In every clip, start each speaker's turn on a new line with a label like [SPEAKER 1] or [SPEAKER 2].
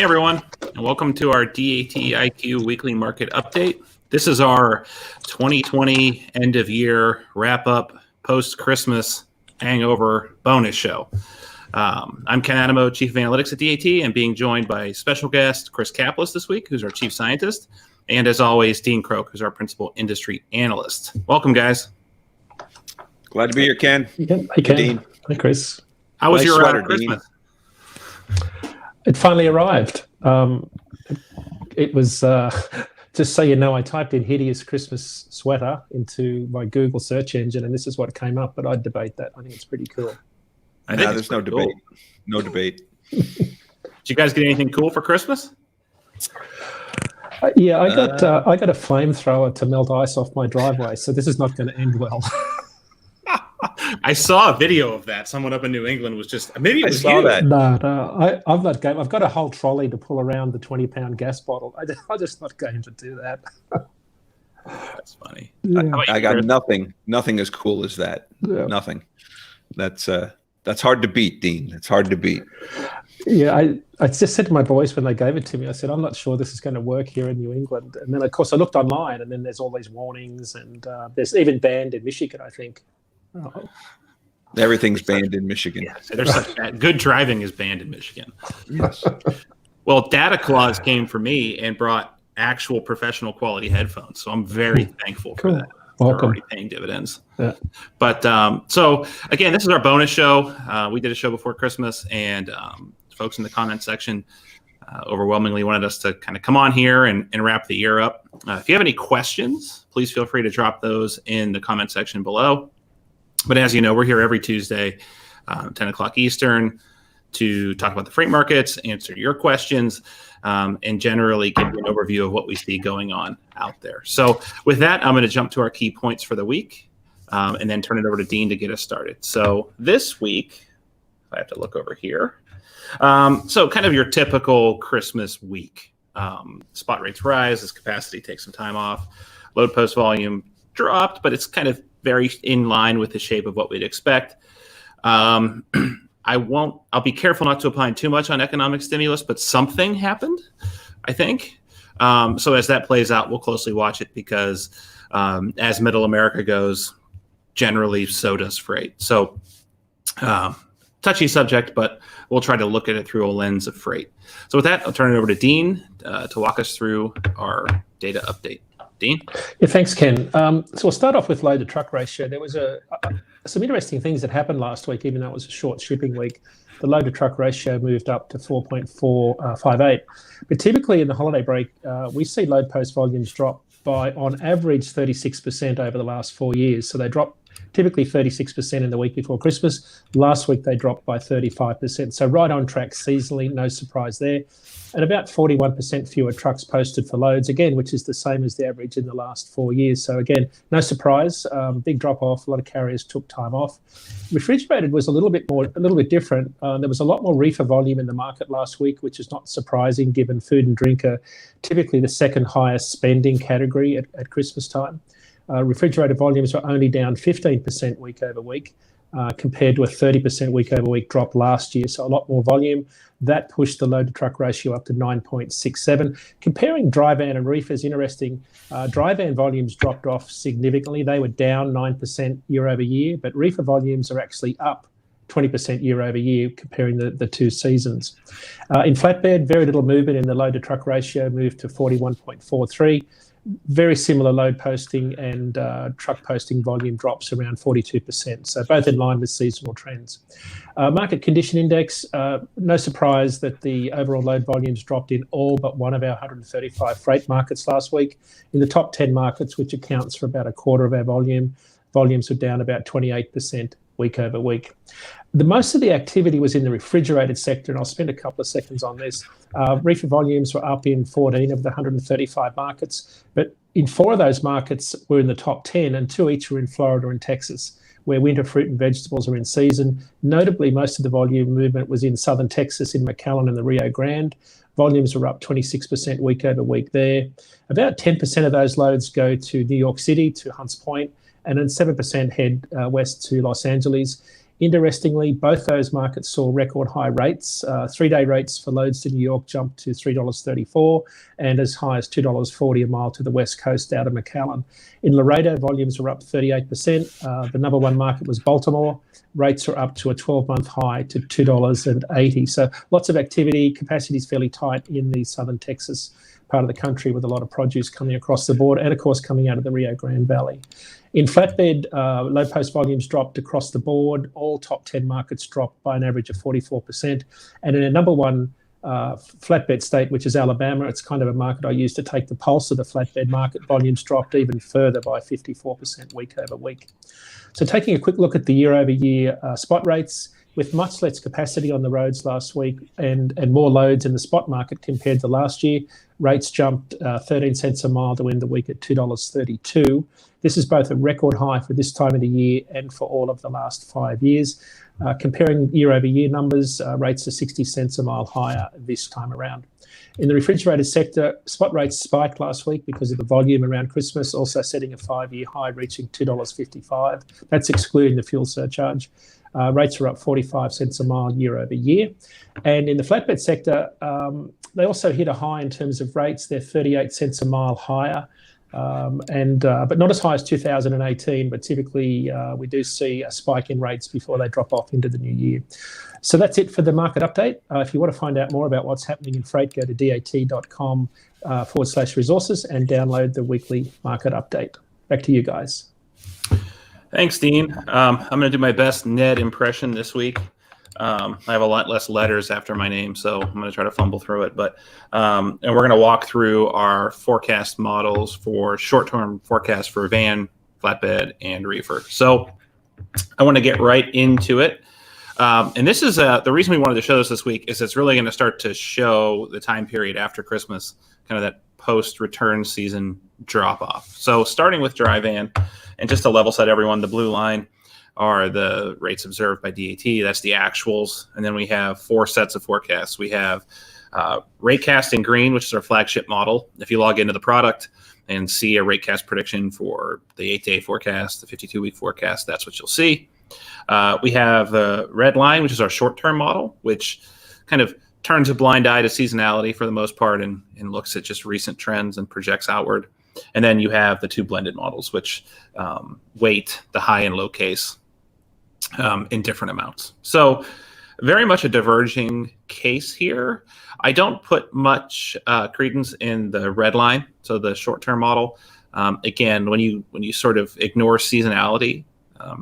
[SPEAKER 1] Hey everyone, and welcome to our DAT IQ weekly market update. This is our 2020 end of year wrap up post Christmas hangover bonus show. I'm Ken Adamo, Chief of Analytics at DAT, and being joined by special guest Chris Caplice this week, who's our Chief Scientist, and as always, Dean Croak, who's our Principal Industry Analyst. Welcome, guys.
[SPEAKER 2] Glad to be here, Ken.
[SPEAKER 3] Hey, Ken.
[SPEAKER 2] Dean.
[SPEAKER 3] Hey, Chris.
[SPEAKER 1] How was
[SPEAKER 2] Nice
[SPEAKER 1] your
[SPEAKER 2] sweater,
[SPEAKER 1] Christmas?
[SPEAKER 3] It finally arrived. It was, just so you know, I typed in hideous Christmas sweater into my Google search engine, and this is what came up, but I'd debate that. I think it's pretty cool.
[SPEAKER 2] There's no debate.
[SPEAKER 1] Cool.
[SPEAKER 2] No debate.
[SPEAKER 1] Did you guys get anything cool for Christmas?
[SPEAKER 3] I got a flamethrower to melt ice off my driveway, so this is not going to end well.
[SPEAKER 1] I saw a video of that. Someone up in New England was just maybe it was
[SPEAKER 2] saw
[SPEAKER 1] you.
[SPEAKER 2] that.
[SPEAKER 3] No, I'm not game. I've got a whole trolley to pull around the 20-pound gas bottle. I'm just not going to do that.
[SPEAKER 1] That's funny.
[SPEAKER 3] Yeah.
[SPEAKER 2] I got nothing as cool as that.
[SPEAKER 3] Yeah.
[SPEAKER 2] Nothing. That's hard to beat, Dean. It's hard to beat.
[SPEAKER 3] Yeah, I just said to my boys when they gave it to me, I said, I'm not sure this is going to work here in New England. And then, of course, I looked online, and then there's all these warnings, and there's even banned in Michigan, I think. Oh.
[SPEAKER 2] Everything's banned in Michigan.
[SPEAKER 1] Yeah, so there's such bad. Good driving is banned in Michigan.
[SPEAKER 2] Yes.
[SPEAKER 1] Well, Data Clause came for me and brought actual professional quality headphones. So I'm very thankful for that.
[SPEAKER 3] Welcome.
[SPEAKER 1] They're already paying dividends.
[SPEAKER 3] Yeah.
[SPEAKER 1] But so again, this is our bonus show. We did a show before Christmas, and folks in the comment section overwhelmingly wanted us to kind of come on here and wrap the year up. If you have any questions, please feel free to drop those in the comment section below. But as you know, we're here every Tuesday, 10 o'clock Eastern, to talk about the freight markets, answer your questions, and generally give you an overview of what we see going on out there. So with that, I'm going to jump to our key points for the week, and then turn it over to Dean to get us started. So this week, I have to look over here. So kind of your typical Christmas week. Spot rates rise as capacity takes some time off. Load post volume dropped, but it's kind of very in line with the shape of what we'd expect. I'll be careful not to opine too much on economic stimulus, but something happened, I think. So as that plays out, we'll closely watch it because as middle America goes, generally so does freight. So touchy subject, but we'll try to look at it through a lens of freight. So with that, I'll turn it over to Dean to walk us through our data update. Dean?
[SPEAKER 3] Yeah, thanks, Ken. So we'll start off with load-to-truck ratio. There was some interesting things that happened last week, even though it was a short shipping week. The load-to-truck ratio moved up to 4.458. But typically in the holiday break, we see load post volumes drop by, on average, 36% over the last 4 years. So they dropped typically 36% in the week before Christmas. Last week, they dropped by 35%. So right on track seasonally, no surprise there. And about 41% fewer trucks posted for loads, again, which is the same as the average in the last 4 years. So again, no surprise, big drop off. A lot of carriers took time off. Refrigerated was a little bit different. There was a lot more reefer volume in the market last week, which is not surprising given food and drink are typically the second highest spending category at Christmas time. Refrigerated volumes were only down 15% week over week, compared to a 30% week over week drop last year. So a lot more volume. That pushed the load to truck ratio up to 9.67. Comparing dry van and reefers, interesting. Dry van volumes dropped off significantly. They were down 9% year over year, but reefer volumes are actually up 20% year over year, comparing the two seasons. In flatbed, very little movement in the load to truck ratio, moved to 41.43. Very similar load posting and truck posting volume drops around 42%. So both in line with seasonal trends. Market condition index, no surprise that the overall load volumes dropped in all but one of our 135 freight markets last week. In the top 10 markets, which accounts for about a quarter of our volumes are down about 28% week over week. Most of the activity was in the refrigerated sector, and I'll spend a couple of seconds on this. Reefer volumes were up in 14 of the 135 markets, but in 4 of those markets were in the top 10, and 2 each were in Florida and Texas, where winter fruit and vegetables are in season. Notably, most of the volume movement was in southern Texas, in McAllen and the Rio Grande. Volumes were up 26% week over week there. About 10% of those loads go to New York City, to Hunts Point, and then 7% head west to Los Angeles. Interestingly, both those markets saw record high rates. 3-day rates for loads to New York jumped to $3.34 and as high as $2.40 a mile to the West Coast out of McAllen. In Laredo, volumes were up 38%. The number one market was Baltimore. Rates are up to a 12-month high to $2.80. So lots of activity. Capacity is fairly tight in the southern Texas part of the country with a lot of produce coming across the board and, of course, coming out of the Rio Grande Valley. In flatbed, load post volumes dropped across the board. All top 10 markets dropped by an average of 44%. And in a number one flatbed state, which is Alabama, it's kind of a market I use to take the pulse of the flatbed market. Volumes dropped even further by 54% week over week. So taking a quick look at the year-over-year spot rates, with much less capacity on the roads last week and more loads in the spot market compared to last year, rates jumped 13 cents a mile to end the week at $2.32. This is both a record high for this time of the year and for all of the last 5 years. Comparing year-over-year numbers, rates are 60 cents a mile higher this time around. In the refrigerated sector, spot rates spiked last week because of the volume around Christmas, also setting a 5-year high, reaching $2.55. That's excluding the fuel surcharge. Rates are up 45 cents a mile year over year. And in the flatbed sector, they also hit a high in terms of rates. They're 38 cents a mile higher, but not as high as 2018. But typically, we do see a spike in rates before they drop off into the new year. So that's it for the market update. If you want to find out more about what's happening in freight, go to dat.com/resources and download the weekly market update. Back to you guys.
[SPEAKER 1] Thanks, Dean. I'm going to do my best Ned impression this week. I have a lot less letters after my name, so I'm going to try to fumble through it. But and we're going to walk through our forecast models for short-term forecasts for van, flatbed, and reefer. So I want to get right into it. And this is the reason we wanted to show this week is it's really going to start to show the time period after Christmas, kind of that post-return season drop-off. So starting with dry van, and just to level set everyone, the blue line are the rates observed by DAT. That's the actuals. And then we have 4 sets of forecasts. We have Ratecast in green, which is our flagship model. If you log into the product and see a Ratecast prediction for the 8-day forecast, the 52-week forecast, that's what you'll see. We have the red line, which is our short-term model, which kind of turns a blind eye to seasonality for the most part and looks at just recent trends and projects outward. And then you have the 2 blended models, which weight the high and low case in different amounts. So very much a diverging case here. I don't put much credence in the red line, so the short-term model. Again, when you sort of ignore seasonality,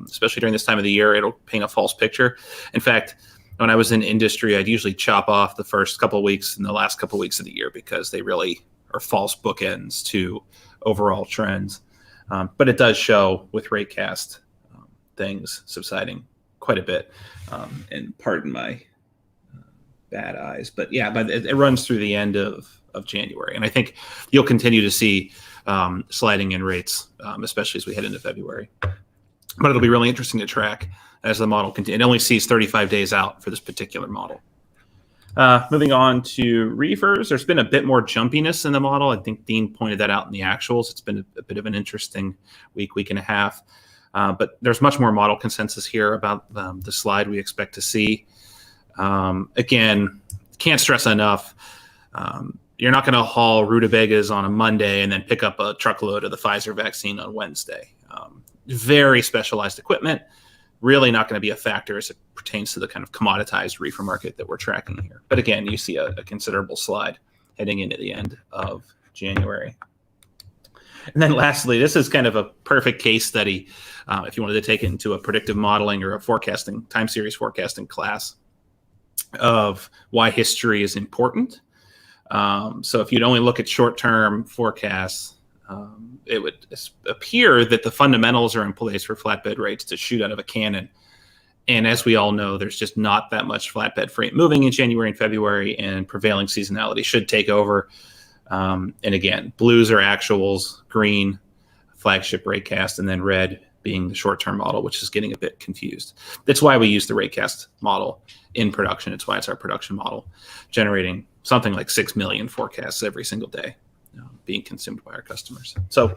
[SPEAKER 1] especially during this time of the year, it'll paint a false picture. In fact, when I was in industry, I'd usually chop off the first couple of weeks and the last couple of weeks of the year because they really are false bookends to overall trends. But it does show with Ratecast things subsiding quite a bit. And pardon my bad eyes, but yeah, but it runs through the end of January. And I think you'll continue to see sliding in rates, especially as we head into February. But it'll be really interesting to track as the model continues. It only sees 35 days out for this particular model. Moving on to reefers, there's been a bit more jumpiness in the model. I think Dean pointed that out in the actuals. It's been a bit of an interesting week and a half. But there's much more model consensus here about the slide we expect to see. Again, can't stress enough, you're not going to haul rutabagas on a Monday and then pick up a truckload of the Pfizer vaccine on Wednesday. Very specialized equipment, really not going to be a factor as it pertains to the kind of commoditized reefer market that we're tracking here. But again, you see a considerable slide heading into the end of January. And then lastly, this is kind of a perfect case study if you wanted to take it into a predictive modeling or a forecasting, time series forecasting class of why history is important. So if you'd only look at short-term forecasts, it would appear that the fundamentals are in place for flatbed rates to shoot out of a cannon. And as we all know, there's just not that much flatbed freight moving in January and February, and prevailing seasonality should take over. And again, blues are actuals, green, flagship Ratecast, and then red being the short-term model, which is getting a bit confused. That's why we use the Ratecast model in production. It's why it's our production model, generating something like 6 million forecasts every single day. being consumed by our customers. So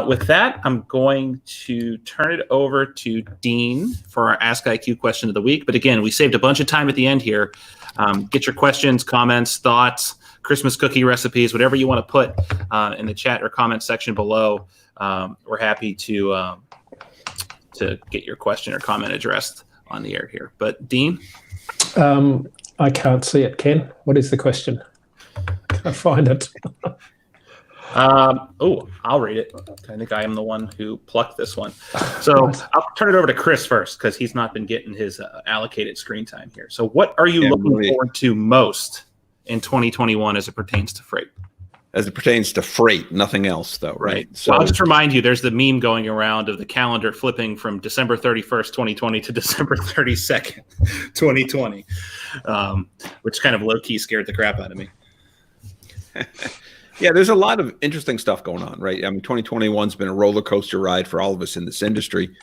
[SPEAKER 1] with that, I'm going to turn it over to Dean for our Ask IQ question of the week. But again, we saved a bunch of time at the end here. Get your questions, comments, thoughts, Christmas cookie recipes, whatever you want to put in the chat or comment section below. We're happy to get your question or comment addressed on the air here. But Dean?
[SPEAKER 3] I can't see it, Ken. What is the question? Can I find it?
[SPEAKER 1] I'll read it. I think I am the one who plucked this one. So I'll turn it over to Chris first because he's not been getting his allocated screen time here. So what are you looking forward to most in 2021 as it pertains to freight?
[SPEAKER 2] As it pertains to freight, nothing else, though, right?
[SPEAKER 1] So I'll just remind you, there's the meme going around of the calendar flipping from December 31st, 2020 to December 32nd, 2020, which kind of low-key scared the crap out of me.
[SPEAKER 2] Yeah, there's a lot of interesting stuff going on, right? I mean, 2021's been a roller coaster ride for all of us in this industry.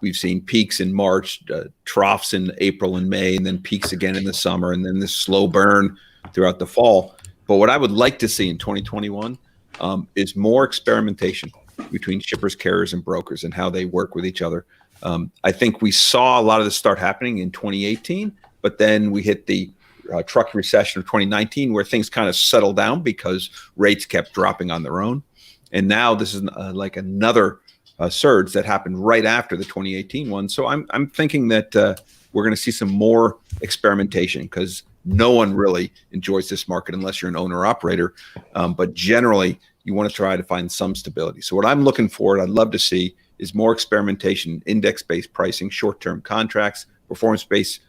[SPEAKER 2] We've seen peaks in March, troughs in April and May, and then peaks again in the summer, and then this slow burn throughout the fall. But what I would like to see in 2021 is more experimentation between shippers, carriers, and brokers and how they work with each other. I think we saw a lot of this start happening in 2018, but then we hit the truck recession of 2019 where things kind of settled down because rates kept dropping on their own. And now this is like another surge that happened right after the 2018 one. So I'm thinking that we're going to see some more experimentation because no one really enjoys this market unless you're an owner operator. But generally, you want to try to find some stability. So what I'm looking for, I'd love to see, is more experimentation, index-based pricing, short-term contracts, performance-based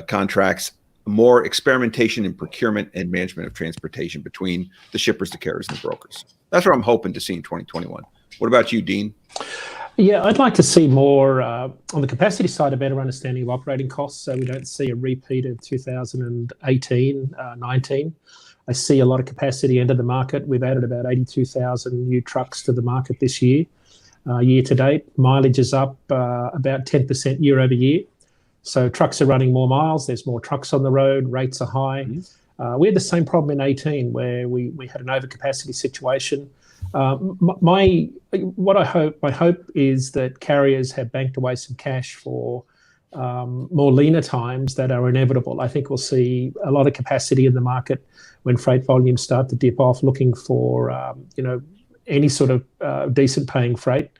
[SPEAKER 2] contracts, more experimentation in procurement and management of transportation between the shippers, the carriers, and the brokers. That's what I'm hoping to see in 2021. What about you, Dean?
[SPEAKER 3] Yeah, I'd like to see more on the capacity side, a better understanding of operating costs, so we don't see a repeat of 2018, 19. I see a lot of capacity into the market. We've added about 82,000 new trucks to the market this year. Year to date, mileage is up about 10% year over year. So trucks are running more miles. There's more trucks on the road. Rates are high. We had the same problem in 18 where we had an overcapacity situation. My hope is that carriers have banked away some cash for more leaner times that are inevitable. I think we'll see a lot of capacity in the market when freight volumes start to dip off, looking for any sort of decent paying freight.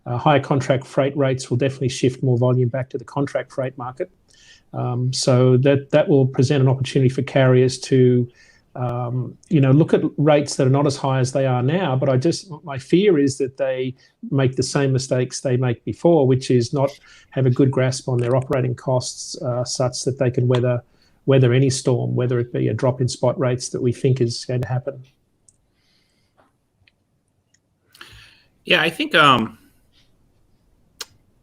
[SPEAKER 3] Higher contract freight rates will definitely shift more volume back to the contract freight market. So that will present an opportunity for carriers to look at rates that are not as high as they are now, but my fear is that they make the same mistakes they make before, which is not have a good grasp on their operating costs such that they can weather any storm, whether it be a drop in spot rates that we think is going to happen.
[SPEAKER 1] Yeah, I think,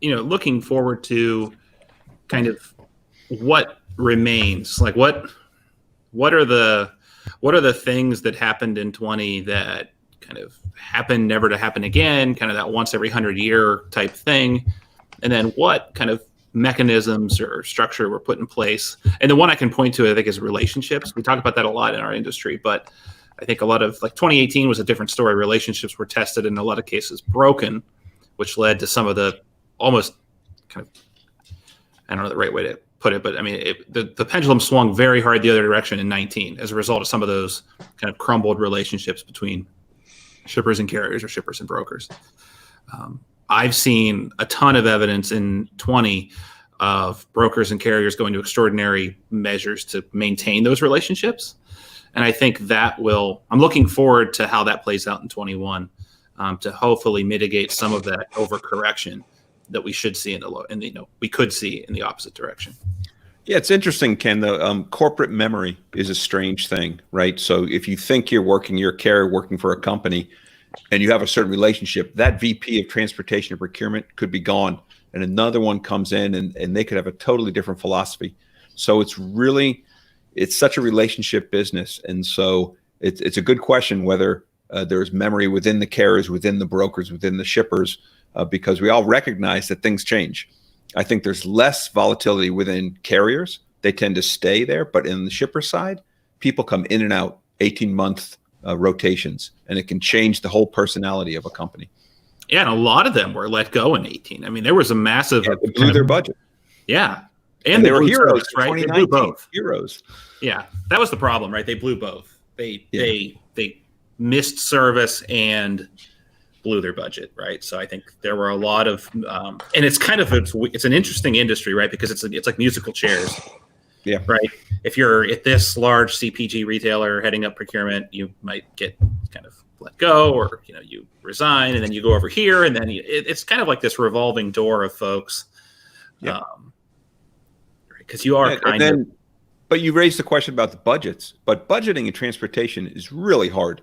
[SPEAKER 1] looking forward to kind of what remains, like what are the things that happened in 20 that kind of happened never to happen again, kind of that once every 100-year type thing, and then what kind of mechanisms or structure were put in place. And the one I can point to, I think, is relationships. We talk about that a lot in our industry, but I think a lot of, like 2018 was a different story. Relationships were tested, in a lot of cases broken, which led to some of the almost kind of, I don't know the right way to put it, but I mean, the pendulum swung very hard the other direction in 19 as a result of some of those kind of crumbled relationships between shippers and carriers or shippers and brokers. I've seen a ton of evidence in 20 of brokers and carriers going to extraordinary measures to maintain those relationships. And I think I'm looking forward to how that plays out in 21 to hopefully mitigate some of that overcorrection that we should see we could see in the opposite direction.
[SPEAKER 2] Yeah, it's interesting, Ken. The corporate memory is a strange thing, right? So if you think you're a carrier working for a company, and you have a certain relationship, that VP of transportation or procurement could be gone, and another one comes in, and they could have a totally different philosophy. So it's such a relationship business, and so it's a good question whether there's memory within the carriers, within the brokers, within the shippers. Because we all recognize that things change. I think there's less volatility within carriers. They tend to stay there. But in the shipper side, people come in and out 18-month rotations, and it can change the whole personality of a company.
[SPEAKER 1] Yeah, and a lot of them were let go in 18. I mean, there was a massive
[SPEAKER 2] They blew their budget.
[SPEAKER 1] Yeah,
[SPEAKER 2] and they were heroes,
[SPEAKER 1] service, right? They blew both.
[SPEAKER 2] Heroes.
[SPEAKER 1] Yeah, that was the problem, right? They blew both. They missed service and blew their budget, right? So I think there were a lot of, and it's kind of it's an interesting industry, right? Because it's like musical chairs.
[SPEAKER 2] Yeah.
[SPEAKER 1] Right. If you're at this large CPG retailer heading up procurement, you might get kind of let go, or you resign, and then you go over here, and then it's kind of like this revolving door of folks.
[SPEAKER 2] Yeah.
[SPEAKER 1] Because you are
[SPEAKER 2] but you raised the question about the budgets. But budgeting in transportation is really hard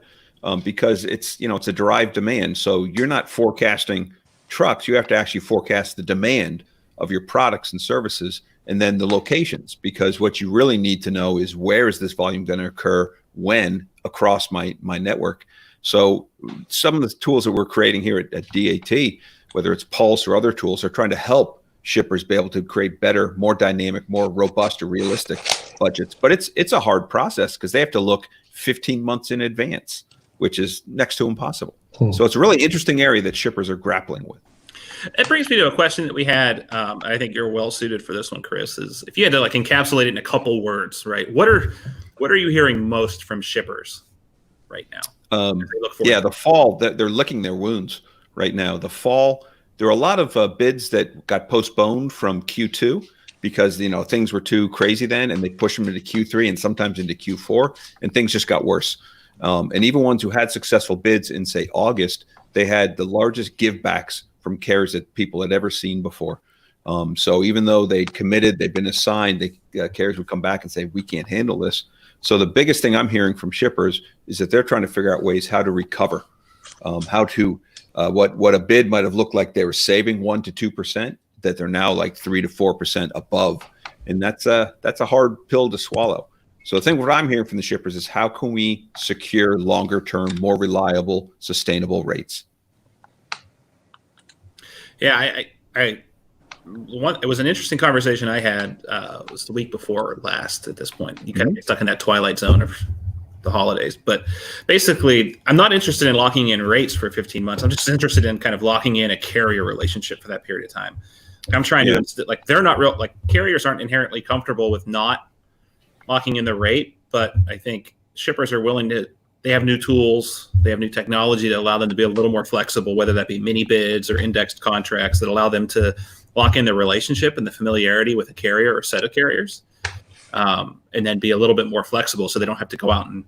[SPEAKER 2] because it's a derived demand. So you're not forecasting trucks. You have to actually forecast the demand of your products and services, and then the locations, because what you really need to know is where is this volume going to occur, when, across my network. So some of the tools that we're creating here at DAT, whether it's Pulse or other tools, are trying to help shippers be able to create better, more dynamic, more robust or realistic budgets. But it's a hard process because they have to look 15 months in advance, which is next to impossible. So it's a really interesting area that shippers are grappling with.
[SPEAKER 1] It brings me to a question that we had. I think you're well suited for this one, Chris. Is if you had to encapsulate it in a couple words, right? What are you hearing most from shippers right now?
[SPEAKER 2] The fall, they're licking their wounds right now. The fall, there are a lot of bids that got postponed from Q2 because things were too crazy then, and they pushed them into Q3 and sometimes into Q4, and things just got worse. And even ones who had successful bids in, say, August, they had the largest givebacks from carriers that people had ever seen before. So even though they'd committed, they'd been assigned, carriers would come back and say, we can't handle this. So the biggest thing I'm hearing from shippers is that they're trying to figure out ways how to recover, what a bid might have looked like they were saving 1% to 2%, that they're now like 3% to 4% above. And that's a hard pill to swallow. So I think what I'm hearing from the shippers is how can we secure longer term, more reliable, sustainable rates?
[SPEAKER 1] Yeah, it was an interesting conversation I had. It was the week before last at this point. You kind of get stuck in that twilight zone of the holidays. But basically, I'm not interested in locking in rates for 15 months. I'm just interested in kind of locking in a carrier relationship for that period of time. I'm trying to, they're not real, carriers aren't inherently comfortable with not locking in the rate. But I think shippers are willing to, they have new tools, they have new technology that allow them to be a little more flexible, whether that be mini bids or indexed contracts that allow them to lock in the relationship and the familiarity with a carrier or set of carriers, and then be a little bit more flexible so they don't have to go out and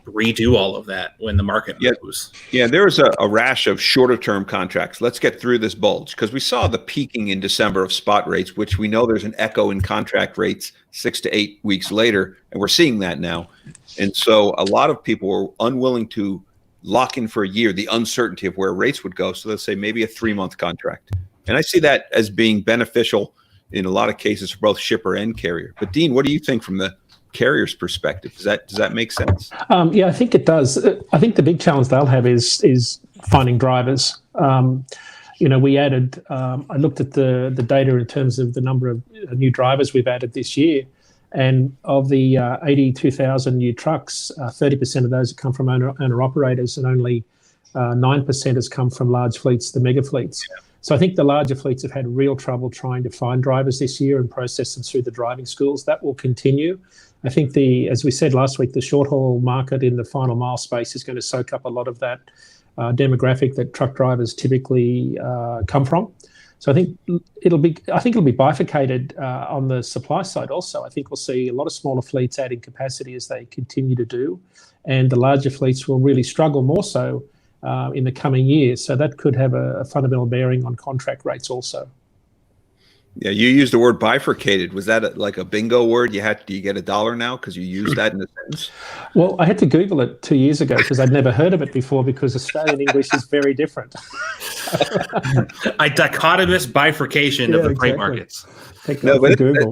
[SPEAKER 1] redo all of that when the market moves.
[SPEAKER 2] Yeah, there's a rash of shorter term contracts. Let's get through this bulge, because we saw the peaking in December of spot rates, which we know there's an echo in contract rates 6 to 8 weeks later, and we're seeing that now. And so a lot of people were unwilling to lock in for a year the uncertainty of where rates would go. So let's say maybe a 3-month contract. And I see that as being beneficial in a lot of cases for both shipper and carrier. But Dean, what do you think from the carrier's perspective? Does that make sense?
[SPEAKER 3] Yeah, I think it does. I think the big challenge they'll have is finding drivers. We added, I looked at the data in terms of the number of new drivers we've added this year. And of the 82,000 new trucks, 30% of those have come from owner-operators, and only 9% has come from large fleets, the mega fleets. Yeah. So I think the larger fleets have had real trouble trying to find drivers this year and process them through the driving schools. That will continue. I think as we said last week, the short-haul market in the final mile space is going to soak up a lot of that demographic that truck drivers typically come from. So I think it'll be bifurcated on the supply side also. I think we'll see a lot of smaller fleets adding capacity as they continue to do, and the larger fleets will really struggle more so in the coming years. So that could have a fundamental bearing on contract rates also.
[SPEAKER 2] Yeah, you used the word bifurcated. Was that like a bingo word? Do you get $1 now because you used that in a sentence?
[SPEAKER 3] Well, I had to Google it 2 years ago because I'd never heard of it before, because Australian English is very different.
[SPEAKER 1] A dichotomous bifurcation of the freight markets.
[SPEAKER 3] Google.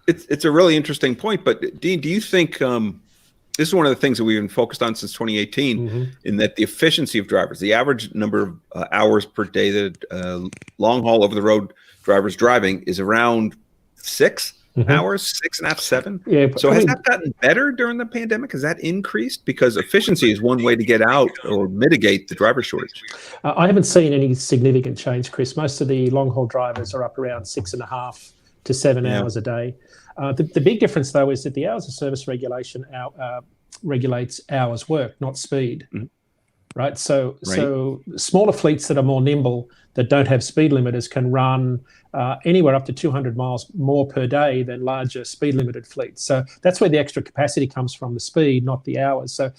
[SPEAKER 2] It's a really interesting point. But Dean, do you think this is one of the things that we've been focused on since 2018, in that the efficiency of drivers, the average number of hours per day that long haul over the road drivers driving is around 6, hours, 6.5, 7.
[SPEAKER 3] Yeah.
[SPEAKER 2] So has that gotten better during the pandemic? Has that increased? Because efficiency is one way to get out or mitigate the driver shortage.
[SPEAKER 3] I haven't seen any significant change, Chris. Most of the long haul drivers are up around 6.5 to 7 hours a day. The big difference, though, is that the hours of service regulation regulates hours worked, not speed. Right. So smaller fleets that are more nimble, that don't have speed limiters, can run anywhere up to 200 miles more per day than larger speed limited fleets. So that's where the extra capacity comes from, the speed, not the hours. So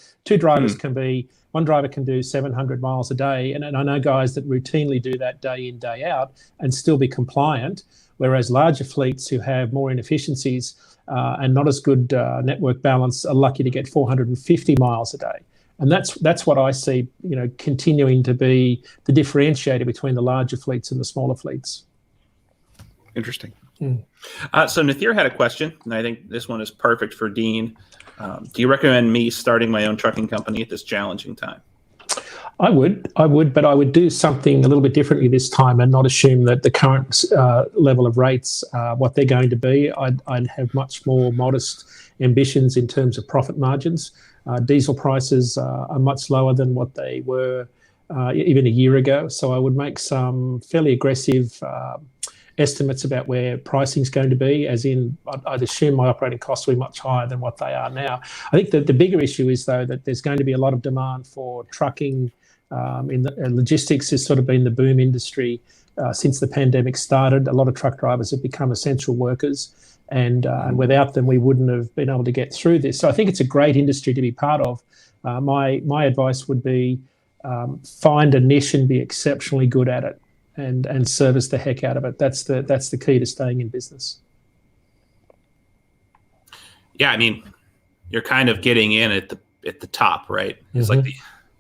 [SPEAKER 3] one driver can do 700 miles a day. And I know guys that routinely do that day in, day out and still be compliant, whereas larger fleets who have more inefficiencies and not as good network balance are lucky to get 450 miles a day. And that's what I see, continuing to be the differentiator between the larger fleets and the smaller fleets.
[SPEAKER 2] Interesting.
[SPEAKER 1] So Nathir had a question, and I think this one is perfect for Dean. Do you recommend me starting my own trucking company at this challenging time?
[SPEAKER 3] I would, but I would do something a little bit differently this time and not assume that the current level of rates, what they're going to be. I'd have much more modest ambitions in terms of profit margins. Diesel prices are much lower than what they were even a year ago. So I would make some fairly aggressive estimates about where pricing is going to be, as in I'd assume my operating costs will be much higher than what they are now. I think that the bigger issue is, though, that there's going to be a lot of demand for trucking. Logistics has sort of been the boom industry since the pandemic started. A lot of truck drivers have become essential workers, and without them, we wouldn't have been able to get through this. So I think it's a great industry to be part of. My advice would be find a niche and be exceptionally good at it, and service the heck out of it. That's the key to staying in business.
[SPEAKER 1] Yeah, I mean, you're kind of getting in at the top, right? It's like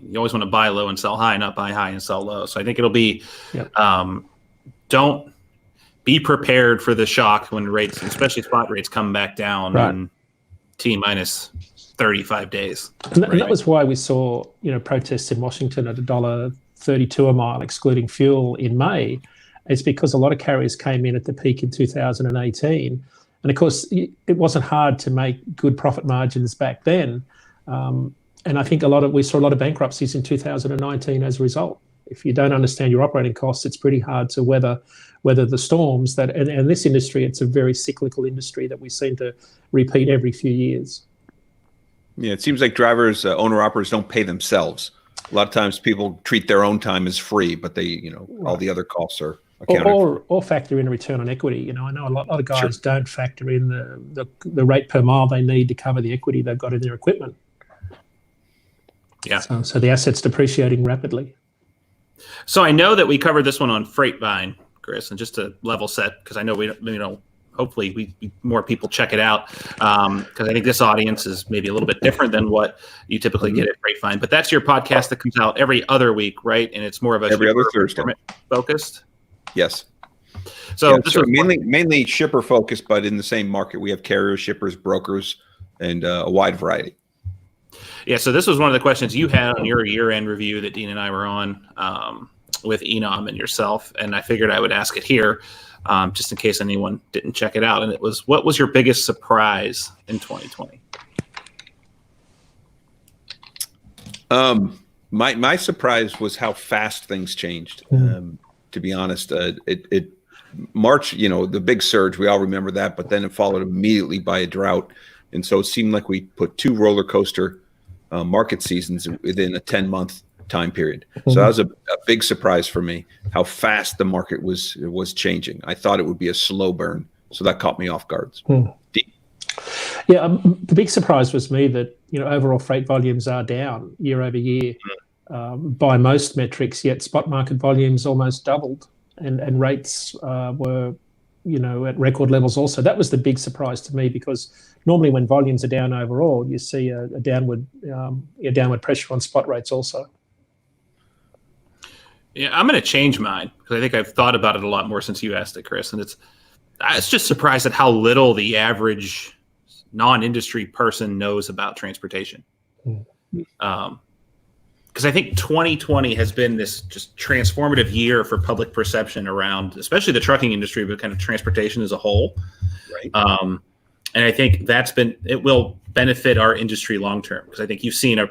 [SPEAKER 1] you always want to buy low and sell high, not buy high and sell low. So I think it'll be, don't be prepared for the shock when rates, especially spot rates, come back down in T-minus 35 days.
[SPEAKER 3] And that was why we saw, protests in Washington at $1.32 a mile, excluding fuel, in May. It's because a lot of carriers came in at the peak in 2018. And of course, it wasn't hard to make good profit margins back then. And I think we saw a lot of bankruptcies in 2019 as a result. If you don't understand your operating costs, it's pretty hard to weather the storms. And this industry, it's a very cyclical industry that we seem to repeat every few years.
[SPEAKER 2] Yeah, it seems like drivers, owner-operators don't pay themselves. A lot of times people treat their own time as free, but they, all the other costs are accounted
[SPEAKER 3] or factor in a return on equity. I know a lot of guys don't factor in the rate per mile they need to cover the equity they've got in their equipment.
[SPEAKER 1] Yeah.
[SPEAKER 3] So the asset's depreciating rapidly.
[SPEAKER 1] So I know that we covered this one on Freightvine, Chris, and just to level set, because I know hopefully more people check it out, because I think this audience is maybe a little bit different than what you typically get at Freightvine. But that's your podcast that comes out every other week, right? And it's more of a
[SPEAKER 2] every other Thursday
[SPEAKER 1] focused.
[SPEAKER 2] Yes.
[SPEAKER 1] So
[SPEAKER 2] this is mainly shipper focused, but in the same market, we have carriers, shippers, brokers, and a wide variety.
[SPEAKER 1] Yeah, so this was one of the questions you had on your year-end review that Dean and I were on with Enom and yourself, and I figured I would ask it here just in case anyone didn't check it out. And it was, what was your biggest surprise in 2020?
[SPEAKER 2] My surprise was how fast things changed. To be honest, March, the big surge, we all remember that, but then it followed immediately by a drought. And so it seemed like we put two roller coaster market seasons within a 10-month time period. So that was a big surprise for me, how fast the market was changing. I thought it would be a slow burn, so that caught me off guard.
[SPEAKER 3] Yeah, the big surprise was me that overall freight volumes are down year over year by most metrics, yet spot market volumes almost doubled, and rates were at record levels also. That was the big surprise to me, because normally when volumes are down overall, you see a downward pressure on spot rates also.
[SPEAKER 1] Yeah, I'm going to change mine, because I think I've thought about it a lot more since you asked it, Chris. And it's just surprised at how little the average non-industry person knows about transportation. Because because I think 2020 has been this just transformative year for public perception around, especially the trucking industry, but kind of transportation as a whole.
[SPEAKER 2] Right.
[SPEAKER 1] And I think it will benefit our industry long term, because I think you've seen I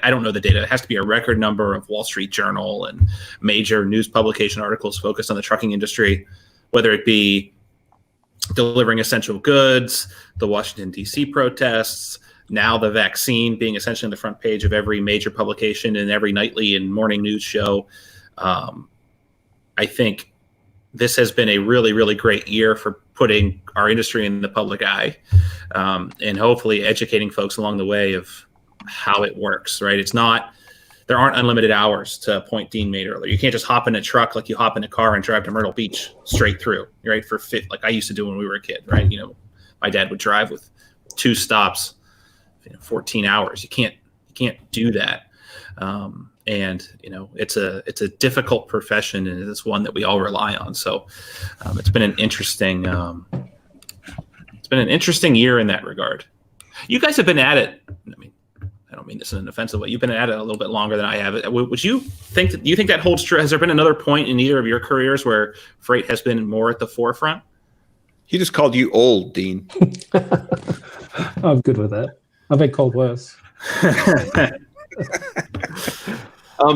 [SPEAKER 1] don't know the data. It has to be a record number of Wall Street Journal and major news publication articles focused on the trucking industry, whether it be delivering essential goods, the Washington, D.C. protests, now the vaccine being essentially on the front page of every major publication and every nightly and morning news show. I think this has been a really, really great year for putting our industry in the public eye, and hopefully educating folks along the way of how it works, right? There aren't unlimited hours, to a point Dean made earlier. You can't just hop in a truck like you hop in a car and drive to Myrtle Beach straight through, right? Like I used to do when we were a kid, right? My dad would drive with 2 stops, 14 hours. You can't do that. And it's a difficult profession, and it's one that we all rely on. So it's been an interesting year in that regard. You guys have been at it. I mean, I don't mean this in an offensive way. You've been at it a little bit longer than I have. Do you think that holds true? Has there been another point in either of your careers where freight has been more at the forefront?
[SPEAKER 2] He just called you old, Dean.
[SPEAKER 3] I'm good with that. I've been called worse.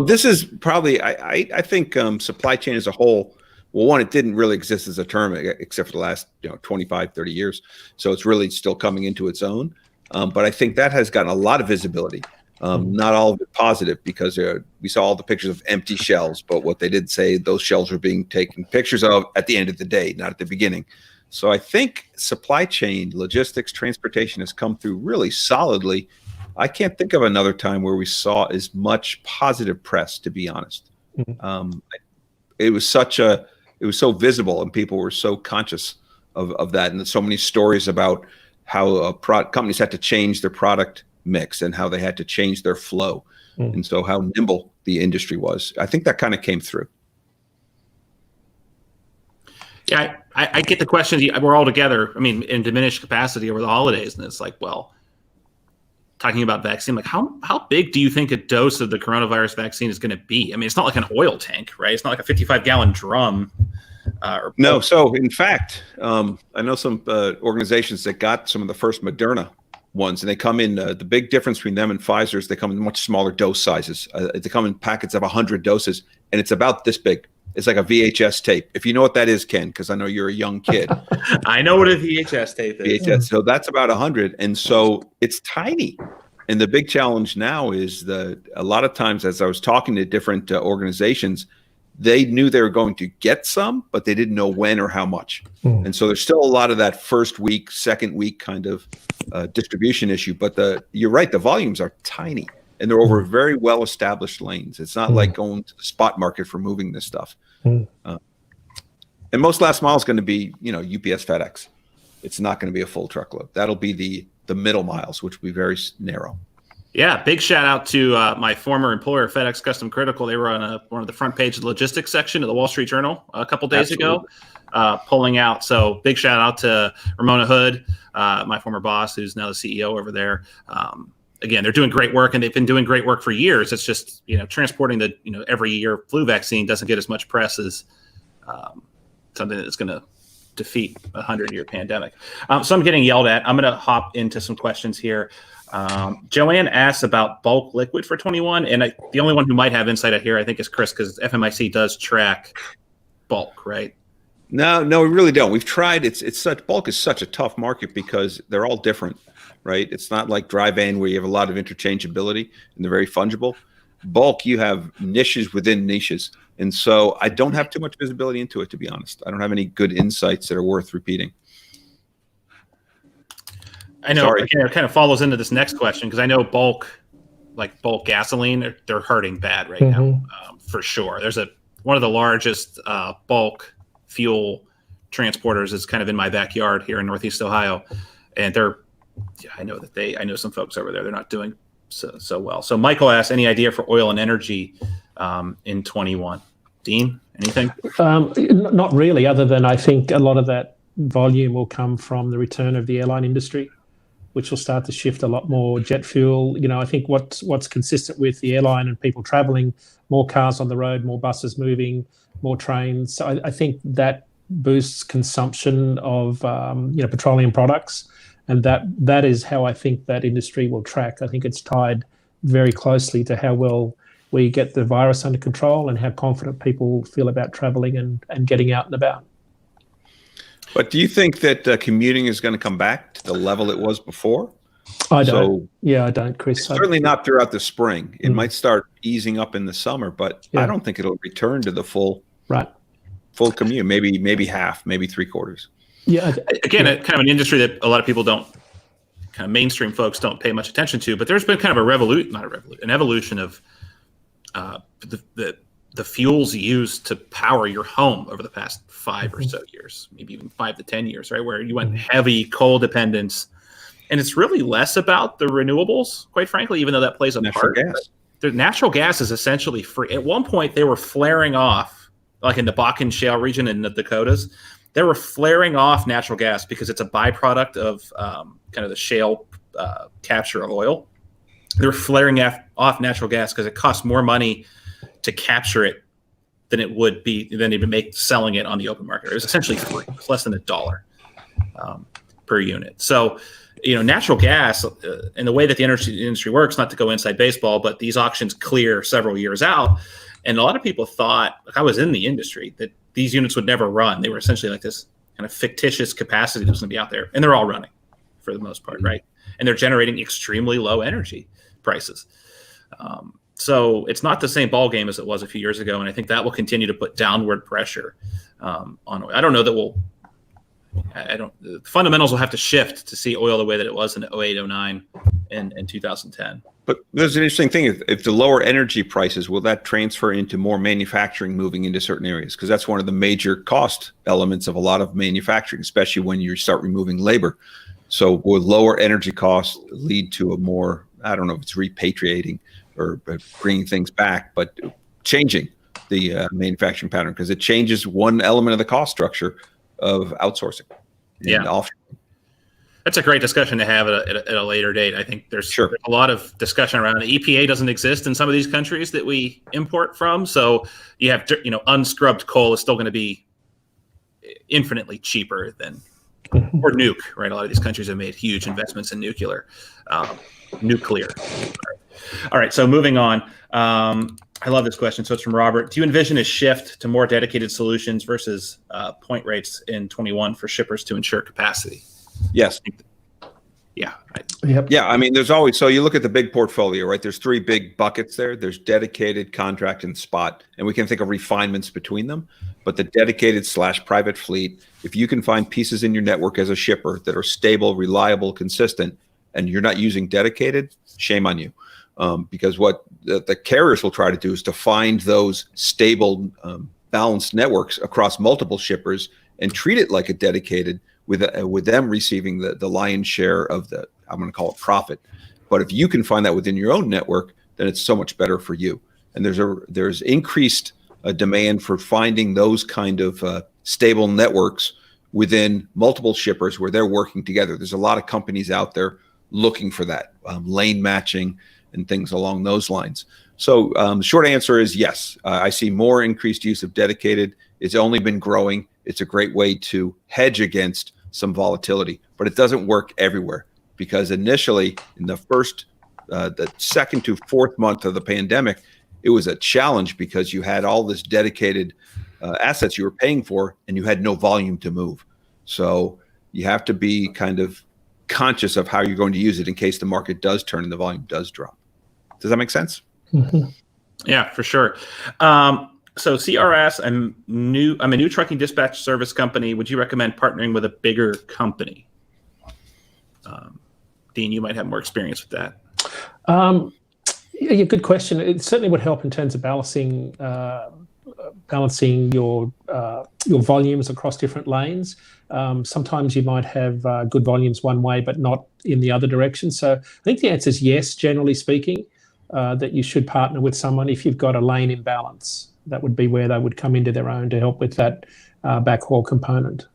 [SPEAKER 2] This is probably, I think supply chain as a whole, well, one, it didn't really exist as a term except for the last 25, 30 years. So it's really still coming into its own. But I think that has gotten a lot of visibility. Not all of it positive, because we saw all the pictures of empty shelves, but what they did say, those shelves were being taken pictures of at the end of the day, not at the beginning. So I think supply chain, logistics, transportation has come through really solidly. I can't think of another time where we saw as much positive press, to be honest. Mm-hmm. It was so visible, and people were so conscious of that. And there's so many stories about how companies had to change their product mix and how they had to change their flow. Mm-hmm. And so how nimble the industry was. I think that kind of came through.
[SPEAKER 1] Yeah, I get the questions. We're all together, in diminished capacity over the holidays. And it's like, well, talking about vaccine, like how big do you think a dose of the coronavirus vaccine is going to be? It's not like an oil tank, right? It's not like a 55-gallon drum.
[SPEAKER 2] No. So in fact, I know some organizations that got some of the first Moderna ones, and they come in, the big difference between them and Pfizer is they come in much smaller dose sizes. They come in packets of 100 doses, and it's about this big. It's like a VHS tape. If you know what that is, Ken, because I know you're a young kid.
[SPEAKER 1] I know what a VHS tape is.
[SPEAKER 2] VHS. So that's about 100. And so it's tiny. And the big challenge now is a lot of times, as I was talking to different organizations, they knew they were going to get some, but they didn't know when or how much. And so there's still a lot of that first week, second week kind of distribution issue. But you're right, the volumes are tiny. And they're over very well-established lanes. It's not like going to the spot market for moving this stuff. And most last mile is going to be, UPS, FedEx. It's not going to be a full truckload. That'll be the middle miles, which will be very narrow.
[SPEAKER 1] Yeah, big shout out to my former employer, FedEx Custom Critical. They were on one of the front page of the logistics section of the Wall Street Journal a couple days ago, pulling out. So big shout out to Ramona Hood, my former boss, who's now the CEO over there. Again, they're doing great work, and they've been doing great work for years. It's just, transporting the, every year flu vaccine doesn't get as much press as something that's going to defeat a 100-year pandemic. So I'm getting yelled at. I'm going to hop into some questions here. Joanne asks about bulk liquid for 21, and the only one who might have insight out here, I think, is Chris, because FMIC does track bulk, right?
[SPEAKER 2] No, we really don't. We've tried. Bulk is such a tough market because they're all different. Right? It's not like dry van where you have a lot of interchangeability and they're very fungible. Bulk, you have niches within niches. And so I don't have too much visibility into it, to be honest. I don't have any good insights that are worth repeating.
[SPEAKER 1] I know. Again, it kind of follows into this next question, because I know bulk gasoline, they're hurting bad right now, for sure. There's one of the largest bulk fuel transporters is kind of in my backyard here in Northeast Ohio. And I know some folks over there. They're not doing so well. So Michael asks, any idea for oil and energy in 21? Dean, anything?
[SPEAKER 3] Not really, other than I think a lot of that volume will come from the return of the airline industry. which will start to shift a lot more jet fuel. I think what's consistent with the airline and people traveling, more cars on the road, more buses moving, more trains. So I think that boosts consumption of petroleum products, and that is how I think that industry will track. I think it's tied very closely to how well we get the virus under control and how confident people feel about traveling and getting out and about.
[SPEAKER 2] But do you think that commuting is going to come back to the level it was before?
[SPEAKER 3] I don't. I don't, Chris.
[SPEAKER 2] Certainly not throughout the spring. It might start easing up in the summer, but I don't think it'll return to the full commute. Maybe half, maybe three quarters.
[SPEAKER 1] Yeah. Again, kind of an industry that a lot of people don't, kind of mainstream folks don't pay much attention to. But there's been kind of an evolution of the fuels used to power your home over the past 5 or so years, maybe even 5 to 10 years, right? Where you went heavy coal dependence. And it's really less about the renewables, quite frankly, even though that plays a part. The natural gas is essentially free. At one point, they were flaring off, like in the Bakken Shale region in the Dakotas. They were flaring off natural gas because it's a byproduct of kind of the shale capture of oil. They were flaring off natural gas because it costs more money to capture it than it would be than even make selling it on the open market. It was essentially free. It's less than $1 per unit. So, natural gas and the way that the energy industry works, not to go inside baseball, but these auctions clear several years out. And a lot of people thought, like I was in the industry, that these units would never run. They were essentially like this kind of fictitious capacity that was going to be out there. And they're all running for the most part, right? And they're generating extremely low energy prices. So it's not the same ball game as it was a few years ago. And I think that will continue to put downward pressure on oil. I don't know that the fundamentals will have to shift to see oil the way that it was in 08, 09, and 2010. But
[SPEAKER 2] there's an interesting thing. If the lower energy prices, will that transfer into more manufacturing moving into certain areas? Because that's one of the major cost elements of a lot of manufacturing, especially when you start removing labor. So will lower energy costs lead to a more, I don't know if it's repatriating or bringing things back, but changing the manufacturing pattern, because it changes one element of the cost structure of outsourcing. Offshoring.
[SPEAKER 1] That's a great discussion to have at a later date. I think there's a lot of discussion around it. EPA doesn't exist in some of these countries that we import from. So you have, unscrubbed coal is still going to be infinitely cheaper than, or nuke, right? A lot of these countries have made huge investments in nuclear. All right. So moving on. I love this question. So it's from Robert. Do you envision a shift to more dedicated solutions versus point rates in 21 for shippers to ensure capacity?
[SPEAKER 2] Yes.
[SPEAKER 1] Yeah. Right.
[SPEAKER 3] Yep.
[SPEAKER 2] Yeah. I mean, there's always, so you look at the big portfolio, right? There's 3 big buckets there. There's dedicated, contract, and spot. And we can think of refinements between them. But the dedicated / private fleet, if you can find pieces in your network as a shipper that are stable, reliable, consistent, and you're not using dedicated, shame on you. Because what the carriers will try to do is to find those stable, balanced networks across multiple shippers and treat it like a dedicated, with them receiving the lion's share of the, I'm going to call it profit. But if you can find that within your own network, then it's so much better for you. And there's increased demand for finding those kind of stable networks within multiple shippers where they're working together. There's a lot of companies out there looking for that, lane matching and things along those lines. So the short answer is yes. I see more increased use of dedicated. It's only been growing. It's a great way to hedge against some volatility, but it doesn't work everywhere, because initially in the 2nd to 4th month of the pandemic, it was a challenge because you had all this dedicated assets you were paying for and you had no volume to move. So you have to be kind of conscious of how you're going to use it in case the market does turn and the volume does drop. Does that make sense?
[SPEAKER 3] Mm-hmm.
[SPEAKER 1] Yeah, for sure. So CRS, I'm a new trucking dispatch service company. Would you recommend partnering with a bigger company? Dean, you might have more experience with that.
[SPEAKER 3] Yeah, good question. It certainly would help in terms of balancing your volumes across different lanes. Sometimes you might have good volumes one way, but not in the other direction. So I think the answer is yes, generally speaking, that you should partner with someone if you've got a lane imbalance. That would be where they would come into their own to help with that backhaul component.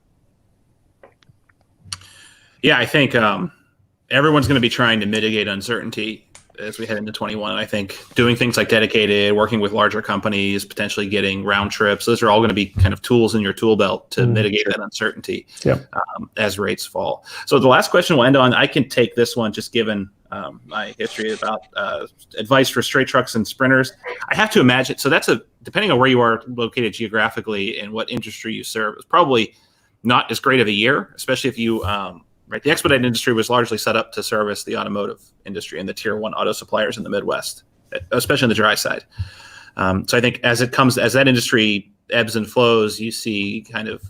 [SPEAKER 1] Yeah, I think everyone's going to be trying to mitigate uncertainty as we head into 21. I think doing things like dedicated, working with larger companies, potentially getting round trips, those are all going to be kind of tools in your tool belt to mitigate that uncertainty as rates fall. So the last question we'll end on, I can take this one just given my history about advice for straight trucks and sprinters. I have to imagine, so that's depending on where you are located geographically and what industry you serve, it's probably not as great of a year, especially if you, right, the expedite industry was largely set up to service the automotive industry and the tier 1 auto suppliers in the Midwest, especially on the dry side. So I think as that industry ebbs and flows, you see kind of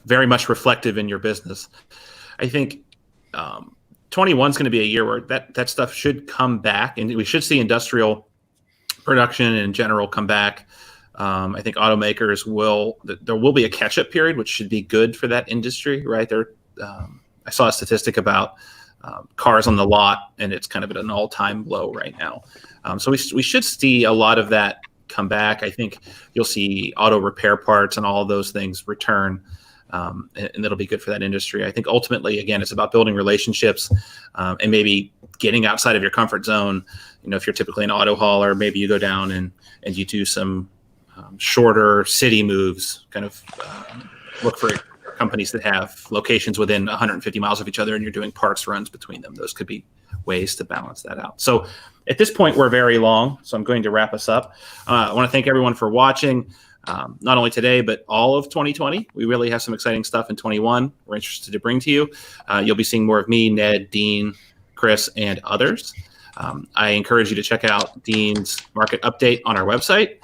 [SPEAKER 1] very much reflective in your business. I think 21 is going to be a year where that stuff should come back, and we should see industrial production in general come back. I think automakers there will be a catch-up period, which should be good for that industry, right? I saw a statistic about cars on the lot, and it's kind of at an all-time low right now. So we should see a lot of that come back. I think you'll see auto repair parts and all of those things return, and that'll be good for that industry. I think ultimately, again, it's about building relationships and maybe getting outside of your comfort zone. If you're typically an auto hauler, maybe you go down and you do some shorter city moves, kind of look for companies that have locations within 150 miles of each other and you're doing parts runs between them. Those could be ways to balance that out. So at this point, we're very long, so I'm going to wrap us up. I want to thank everyone for watching, not only today, but all of 2020. We really have some exciting stuff in 21 we're interested to bring to you. You'll be seeing more of me, Ned, Dean, Chris, and others. I encourage you to check out Dean's market update on our website.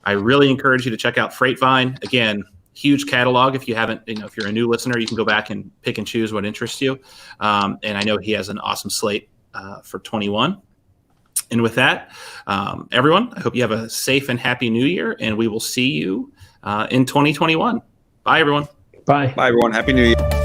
[SPEAKER 1] I really encourage you to check out Freightvine. Again, huge catalog. If you haven't, if you're a new listener, you can go back and pick and choose what interests you. And I know he has an awesome slate for 21. And with that, everyone, I hope you have a safe and happy new year, and we will see you in 2021. Bye, everyone.
[SPEAKER 3] Bye.
[SPEAKER 2] Bye, everyone. Happy New Year.